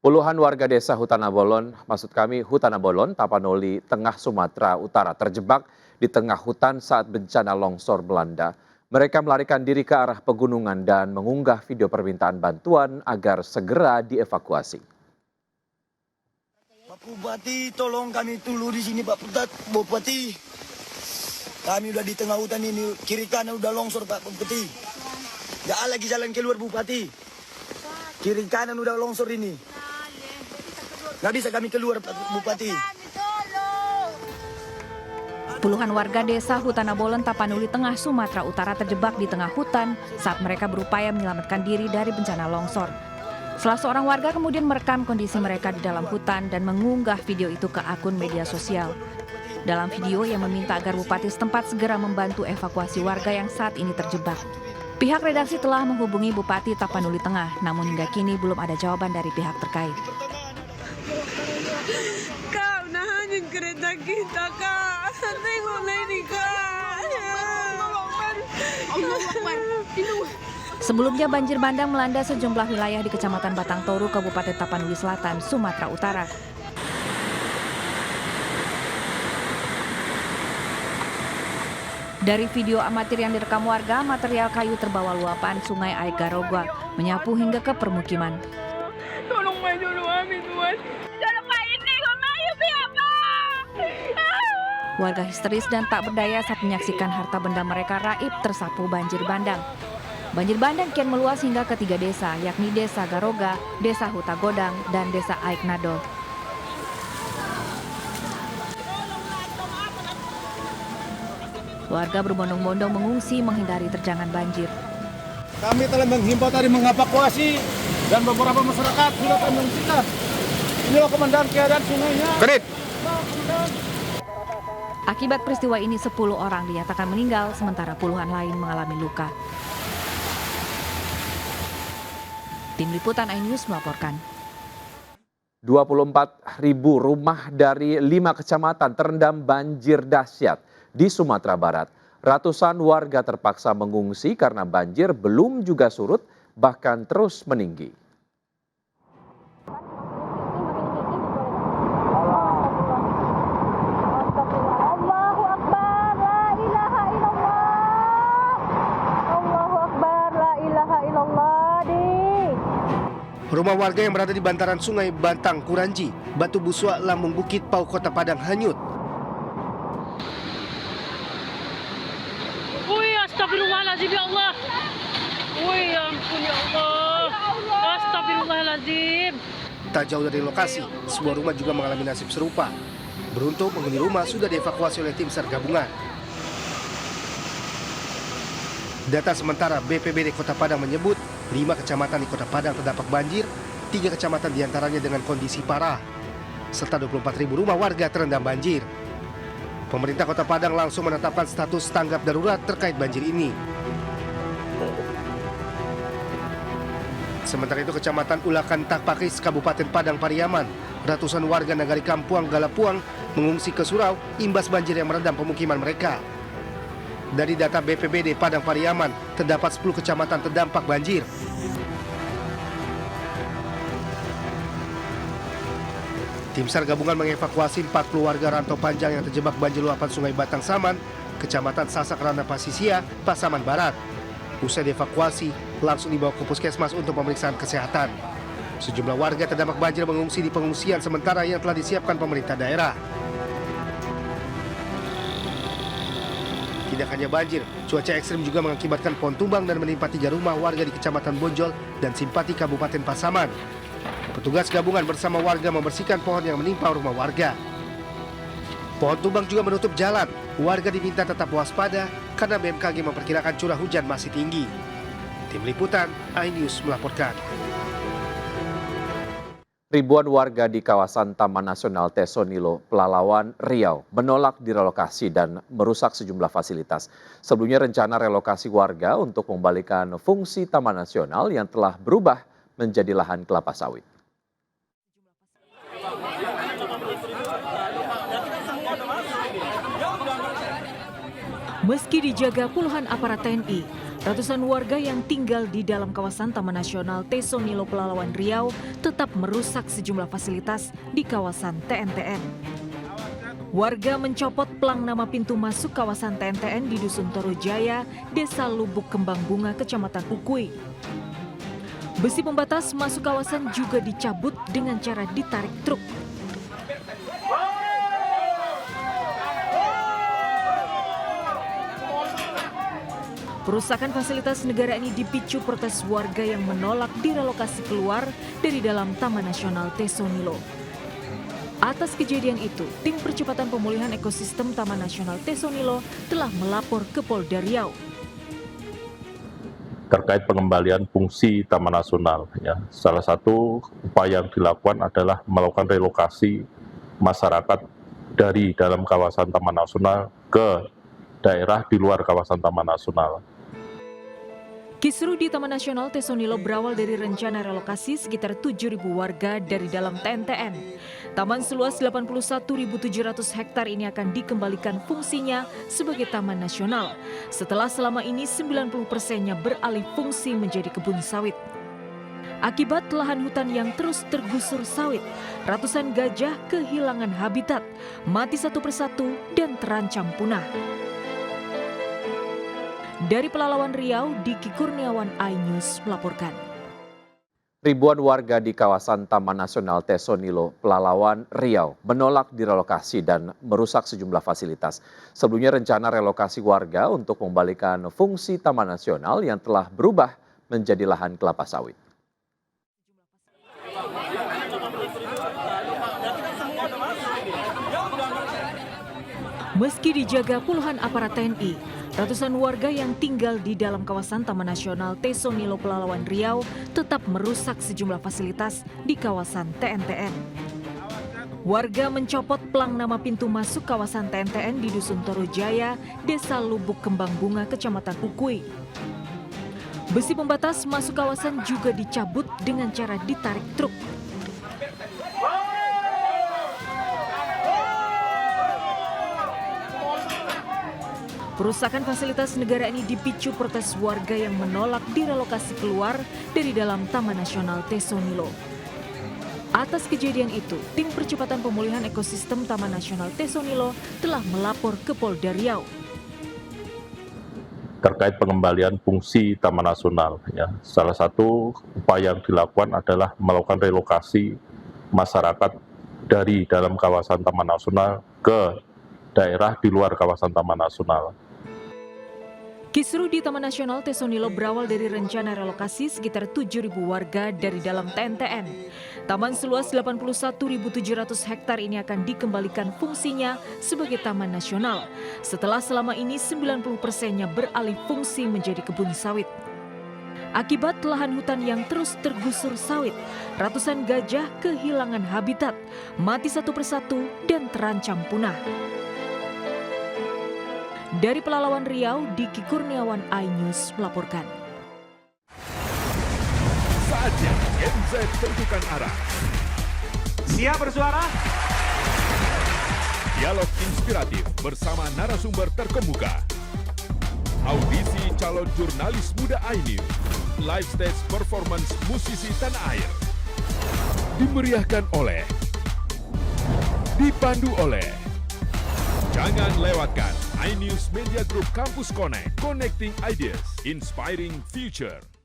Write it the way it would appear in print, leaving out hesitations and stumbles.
Puluhan warga desa Hutanabolon, Hutanabolon, Tapanuli, Tengah Sumatera Utara terjebak di tengah hutan saat bencana longsor Belanda. Mereka melarikan diri ke arah pegunungan dan mengunggah video permintaan bantuan agar segera dievakuasi. Pak Bupati, tolong kami dulu di sini Pak Bupati. Kami udah di tengah hutan ini, kiri kanan udah longsor Pak Bupati. Gak ada lagi jalan keluar Bupati. Kiri kanan udah longsor ini. Gak bisa kami keluar Pak Bupati. Puluhan warga desa Hutanabolon, Tapanuli, Tengah Sumatera Utara terjebak di tengah hutan saat mereka berupaya menyelamatkan diri dari bencana longsor. Salah seorang warga kemudian merekam kondisi mereka di dalam hutan dan mengunggah video itu ke akun media sosial. Dalam video yang meminta agar bupati setempat segera membantu evakuasi warga yang saat ini terjebak. Pihak redaksi telah menghubungi Bupati Tapanuli Tengah, namun hingga kini belum ada jawaban dari pihak terkait. Kak, nahanin kereta kita, Kak. Tengok ini, Kak. Sebelumnya banjir bandang melanda sejumlah wilayah di Kecamatan Batang Toru, Kabupaten Tapanuli Selatan, Sumatera Utara. Dari video amatir yang direkam warga, material kayu terbawa luapan Sungai Aek Garoga menyapu hingga ke permukiman. Tolong main dulu kami, Tuhan. Tolong main ini, kok main apa? Warga histeris dan tak berdaya saat menyaksikan harta benda mereka raib tersapu banjir bandang. Banjir bandang kian meluas hingga ke 3 desa, yakni Desa Garoga, Desa Hutagodang, dan Desa Aek Nadol. Warga berbondong-bondong mengungsi menghindari terjangan banjir. Kami telah menghimbau tadi mengevakuasi dan beberapa masyarakat sudah kami mengungsikan. Inilah komandan keadaan sungainya. Kredit. Akibat peristiwa ini 10 orang dinyatakan meninggal, sementara puluhan lain mengalami luka. Tim Liputan iNews melaporkan. 24.000 rumah dari 5 kecamatan terendam banjir dahsyat di Sumatera Barat. Ratusan warga terpaksa mengungsi karena banjir belum juga surut, bahkan terus meninggi. Rumah warga yang berada di bantaran sungai Bantang, Kuranji, Batu Busua, Lambung Bukit, Pau, Kota Padang hanyut. Wih, astagfirullahaladzim ya Allah. Wih, ya ampun ya Allah. Astagfirullahaladzim. Tak jauh dari lokasi, sebuah rumah juga mengalami nasib serupa. Beruntung penghuni rumah sudah dievakuasi oleh tim SAR gabungan. Data sementara BPBD Kota Padang menyebut 5 kecamatan di Kota Padang terdampak banjir, 3 kecamatan diantaranya dengan kondisi parah, serta 24.000 rumah warga terendam banjir. Pemerintah Kota Padang langsung menetapkan status tanggap darurat terkait banjir ini. Sementara itu Kecamatan Ulakan Takpakis, Kabupaten Padang Pariaman, ratusan warga Nagari Kampuang Galapuang mengungsi ke surau imbas banjir yang merendam pemukiman mereka. Dari data BPBD Padang Pariaman, terdapat 10 kecamatan terdampak banjir. Tim SAR gabungan mengevakuasi 40 warga rantau panjang yang terjebak banjir luapan Sungai Batang Saman, Kecamatan Sasak Rana Pasisia, Pasaman Barat. Usai dievakuasi, langsung dibawa ke puskesmas untuk pemeriksaan kesehatan. Sejumlah warga terdampak banjir mengungsi di pengungsian sementara yang telah disiapkan pemerintah daerah. Tidak hanya banjir, cuaca ekstrim juga mengakibatkan pohon tumbang dan menimpa 3 rumah warga di Kecamatan Bonjol dan Simpati Kabupaten Pasaman. Petugas gabungan bersama warga membersihkan pohon yang menimpa rumah warga. Pohon tumbang juga menutup jalan. Warga diminta tetap waspada karena BMKG memperkirakan curah hujan masih tinggi. Tim Liputan iNews melaporkan. Ribuan warga di kawasan Taman Nasional Tesonilo, Pelalawan, Riau menolak direlokasi dan merusak sejumlah fasilitas. Sebelumnya rencana relokasi warga untuk mengembalikan fungsi Taman Nasional yang telah berubah menjadi lahan kelapa sawit. Meski dijaga puluhan aparat TNI, Ratusan warga yang tinggal di dalam kawasan Taman Nasional Tesonilo Pelalawan Riau tetap merusak sejumlah fasilitas di kawasan TNTN. Warga mencopot plang nama pintu masuk kawasan TNTN di Dusun Torojaya, Desa Lubuk Kembang Bunga, Kecamatan Ukui. Besi pembatas masuk kawasan juga dicabut dengan cara ditarik truk. Perusakan fasilitas negara ini dipicu protes warga yang menolak direlokasi keluar dari dalam Taman Nasional Tesonilo. Atas kejadian itu, tim percepatan pemulihan ekosistem Taman Nasional Tesonilo telah melapor ke Polda Riau. Terkait pengembalian fungsi Taman Nasional, ya, salah satu upaya yang dilakukan adalah melakukan relokasi masyarakat dari dalam kawasan Taman Nasional ke daerah di luar kawasan Taman Nasional. Kisruh di Taman Nasional Tesonilo berawal dari rencana relokasi sekitar 7.000 warga dari dalam TNTN. Taman seluas 81.700 hektar ini akan dikembalikan fungsinya sebagai taman nasional, setelah selama ini 90%-nya beralih fungsi menjadi kebun sawit. Akibat lahan hutan yang terus tergusur sawit, ratusan gajah kehilangan habitat, mati satu persatu dan terancam punah. Dari Pelalawan Riau, Diki Kurniawan, iNews melaporkan. Ribuan warga di kawasan Taman Nasional Tesonilo, Pelalawan Riau menolak direlokasi dan merusak sejumlah fasilitas. Sebelumnya rencana relokasi warga untuk mengembalikan fungsi Taman Nasional yang telah berubah menjadi lahan kelapa sawit. Meski dijaga puluhan aparat TNI, ratusan warga yang tinggal di dalam kawasan Taman Nasional Tesonilo Pelalawan Riau tetap merusak sejumlah fasilitas di kawasan TNTN. Warga mencopot plang nama pintu masuk kawasan TNTN di Dusun Torojaya, Desa Lubuk Kembang Bunga, Kecamatan Ukui. Besi pembatas masuk kawasan juga dicabut dengan cara ditarik truk. Perusakan fasilitas negara ini dipicu protes warga yang menolak direlokasi keluar dari dalam Taman Nasional Tesonilo. Atas kejadian itu, tim percepatan pemulihan ekosistem Taman Nasional Tesonilo telah melapor ke Polda Riau. Terkait pengembalian fungsi Taman Nasional, ya, salah satu upaya yang dilakukan adalah melakukan relokasi masyarakat dari dalam kawasan Taman Nasional ke daerah di luar kawasan Taman Nasional. Kisruh di Taman Nasional Tesonilo berawal dari rencana relokasi sekitar 7.000 warga dari dalam TNTN. Taman seluas 81.700 hektar ini akan dikembalikan fungsinya sebagai taman nasional, setelah selama ini 90%-nya beralih fungsi menjadi kebun sawit. Akibat lahan hutan yang terus tergusur sawit, ratusan gajah kehilangan habitat, mati satu persatu dan terancam punah. Dari Pelalawan Riau, Diki Kurniawan, iNews melaporkan. Saatnya Gen Z tentukan arah. Siap bersuara? Dialog inspiratif bersama narasumber terkemuka. Audisi calon jurnalis muda iNews. Live stage performance musisi tanah air. Dimeriahkan oleh, dipandu oleh. Jangan lewatkan iNews Media Group Campus Connect, Connecting Ideas, Inspiring Future.